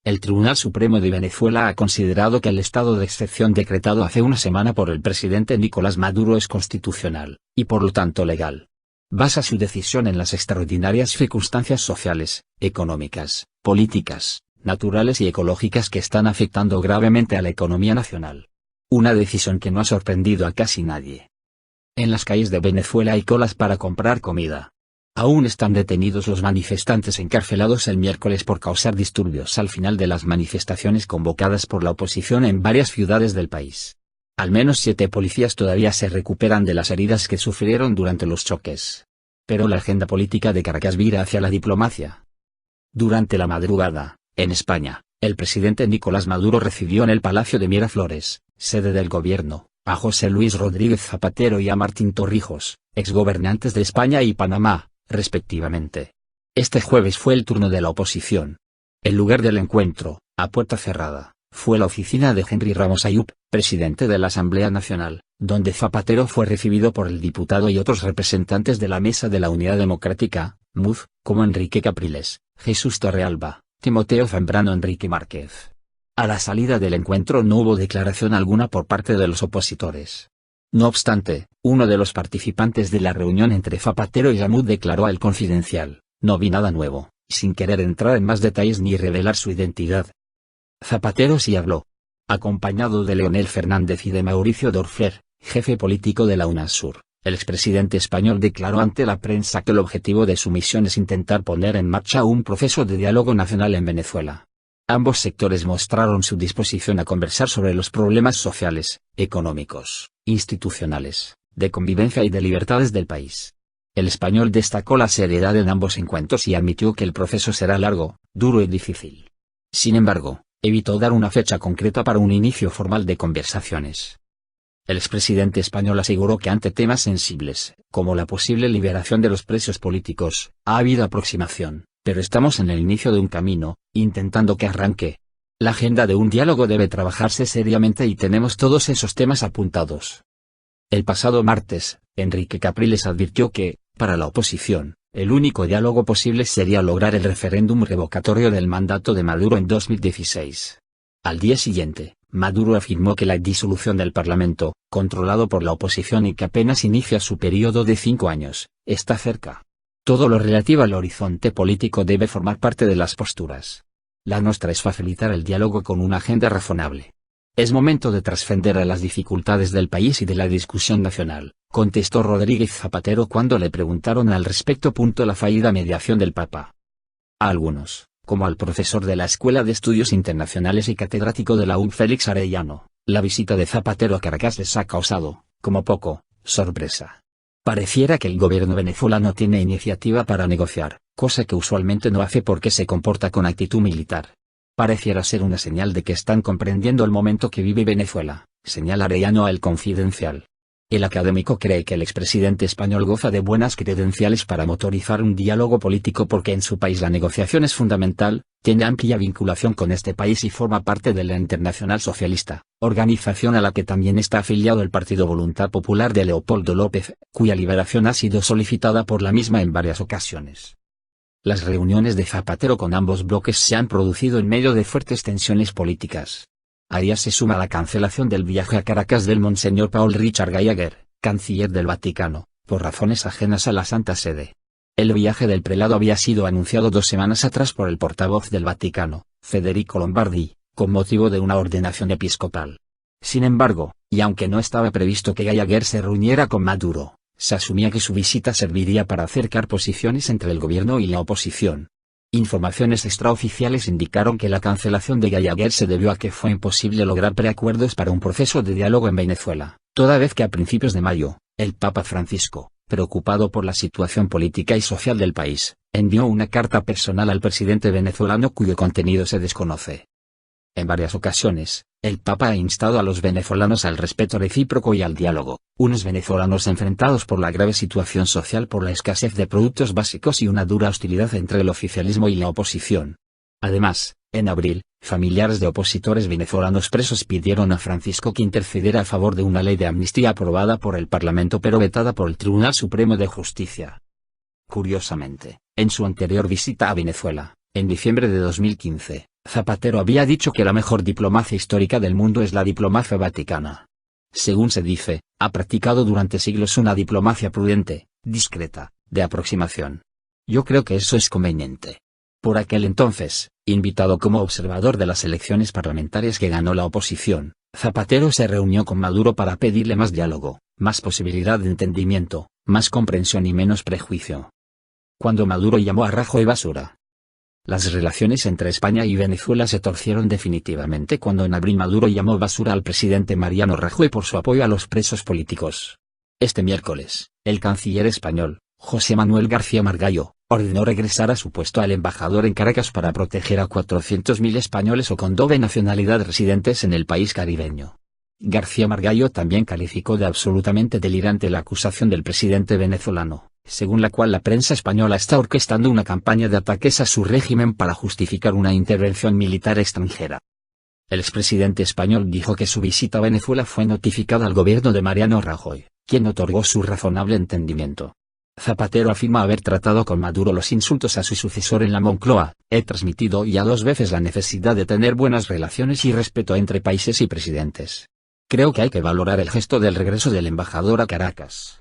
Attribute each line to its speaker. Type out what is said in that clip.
Speaker 1: El Tribunal Supremo de Venezuela ha considerado que el estado de excepción decretado hace una semana por el presidente Nicolás Maduro es constitucional, y por lo tanto legal. Basa su decisión en las extraordinarias circunstancias sociales, económicas, políticas, naturales y ecológicas que están afectando gravemente a la economía nacional. Una decisión que no ha sorprendido a casi nadie. En las calles de Venezuela hay colas para comprar comida. Aún están detenidos los manifestantes encarcelados el miércoles por causar disturbios al final de las manifestaciones convocadas por la oposición en varias ciudades del país. Al menos 7 policías todavía se recuperan de las heridas que sufrieron durante los choques. Pero la agenda política de Caracas vira hacia la diplomacia. Durante la madrugada, en España, el presidente Nicolás Maduro recibió en el Palacio de Miraflores, sede del gobierno, a José Luis Rodríguez Zapatero y a Martín Torrijos, exgobernantes de España y Panamá, respectivamente. Este jueves fue el turno de la oposición. El lugar del encuentro, a puerta cerrada, fue la oficina de Henry Ramos Ayub, presidente de la Asamblea Nacional, donde Zapatero fue recibido por el diputado y otros representantes de la Mesa de la Unidad Democrática, MUD, como Enrique Capriles, Jesús Torrealba, Timoteo Zambrano, Enrique Márquez. A la salida del encuentro no hubo declaración alguna por parte de los opositores. No obstante, uno de los participantes de la reunión entre Zapatero y Yamud declaró a El Confidencial: "No vi nada nuevo", sin querer entrar en más detalles ni revelar su identidad. Zapatero sí habló. Acompañado de Leonel Fernández y de Mauricio Dorfler, jefe político de la UNASUR, el expresidente español declaró ante la prensa que el objetivo de su misión es intentar poner en marcha un proceso de diálogo nacional en Venezuela. Ambos sectores mostraron su disposición a conversar sobre los problemas sociales, económicos, institucionales, de convivencia y de libertades del país. El español destacó la seriedad en ambos encuentros y admitió que el proceso será largo, duro y difícil. Sin embargo, evitó dar una fecha concreta para un inicio formal de conversaciones. El expresidente español aseguró que ante temas sensibles, como la posible liberación de los presos políticos, ha habido aproximación, pero estamos en el inicio de un camino, intentando que arranque. La agenda de un diálogo debe trabajarse seriamente y tenemos todos esos temas apuntados. El pasado martes, Enrique Capriles advirtió que, para la oposición, el único diálogo posible sería lograr el referéndum revocatorio del mandato de Maduro en 2016. Al día siguiente, Maduro afirmó que la disolución del Parlamento, controlado por la oposición y que apenas inicia su periodo de 5 años, está cerca. Todo lo relativo al horizonte político debe formar parte de las posturas. La nuestra es facilitar el diálogo con una agenda razonable. Es momento de trascender a las dificultades del país y de la discusión nacional, contestó Rodríguez Zapatero cuando le preguntaron al respecto. La fallida mediación del Papa. A algunos, como al profesor de la Escuela de Estudios Internacionales y catedrático de la UNC Félix Arellano, la visita de Zapatero a Caracas les ha causado, como poco, sorpresa. Pareciera que el gobierno venezolano tiene iniciativa para negociar, cosa que usualmente no hace porque se comporta con actitud militar. Pareciera ser una señal de que están comprendiendo el momento que vive Venezuela, señala Arellano a El Confidencial. El académico cree que el expresidente español goza de buenas credenciales para motorizar un diálogo político porque en su país la negociación es fundamental, tiene amplia vinculación con este país y forma parte de la Internacional Socialista, organización a la que también está afiliado el Partido Voluntad Popular de Leopoldo López, cuya liberación ha sido solicitada por la misma en varias ocasiones. Las reuniones de Zapatero con ambos bloques se han producido en medio de fuertes tensiones políticas. A ellas se suma la cancelación del viaje a Caracas del Monseñor Paul Richard Gallagher, canciller del Vaticano, por razones ajenas a la Santa Sede. El viaje del prelado había sido anunciado 2 semanas atrás por el portavoz del Vaticano, Federico Lombardi, con motivo de una ordenación episcopal. Sin embargo, y aunque no estaba previsto que Gallagher se reuniera con Maduro, se asumía que su visita serviría para acercar posiciones entre el gobierno y la oposición. Informaciones extraoficiales indicaron que la cancelación de Gallagher se debió a que fue imposible lograr preacuerdos para un proceso de diálogo en Venezuela, toda vez que a principios de mayo, el Papa Francisco, preocupado por la situación política y social del país, envió una carta personal al presidente venezolano cuyo contenido se desconoce. En varias ocasiones, el Papa ha instado a los venezolanos al respeto recíproco y al diálogo, unos venezolanos enfrentados por la grave situación social por la escasez de productos básicos y una dura hostilidad entre el oficialismo y la oposición. Además, en abril, familiares de opositores venezolanos presos pidieron a Francisco que intercediera a favor de una ley de amnistía aprobada por el Parlamento pero vetada por el Tribunal Supremo de Justicia. Curiosamente, en su anterior visita a Venezuela, en diciembre de 2015, Zapatero había dicho que la mejor diplomacia histórica del mundo es la diplomacia vaticana. Según se dice, ha practicado durante siglos una diplomacia prudente, discreta, de aproximación. Yo creo que eso es conveniente. Por aquel entonces, invitado como observador de las elecciones parlamentarias que ganó la oposición, Zapatero se reunió con Maduro para pedirle más diálogo, más posibilidad de entendimiento, más comprensión y menos prejuicio. Cuando Maduro llamó a Rajoy basura, las relaciones entre España y Venezuela se torcieron definitivamente cuando en abril Maduro llamó basura al presidente Mariano Rajoy por su apoyo a los presos políticos. Este miércoles, el canciller español, José Manuel García Margallo, ordenó regresar a su puesto al embajador en Caracas para proteger a 400.000 españoles o con doble nacionalidad residentes en el país caribeño. García Margallo también calificó de absolutamente delirante la acusación del presidente venezolano, según la cual la prensa española está orquestando una campaña de ataques a su régimen para justificar una intervención militar extranjera. El expresidente español dijo que su visita a Venezuela fue notificada al gobierno de Mariano Rajoy, quien otorgó su razonable entendimiento. Zapatero afirma haber tratado con Maduro los insultos a su sucesor en la Moncloa. He transmitido ya 2 veces la necesidad de tener buenas relaciones y respeto entre países y presidentes. Creo que hay que valorar el gesto del regreso del embajador a Caracas.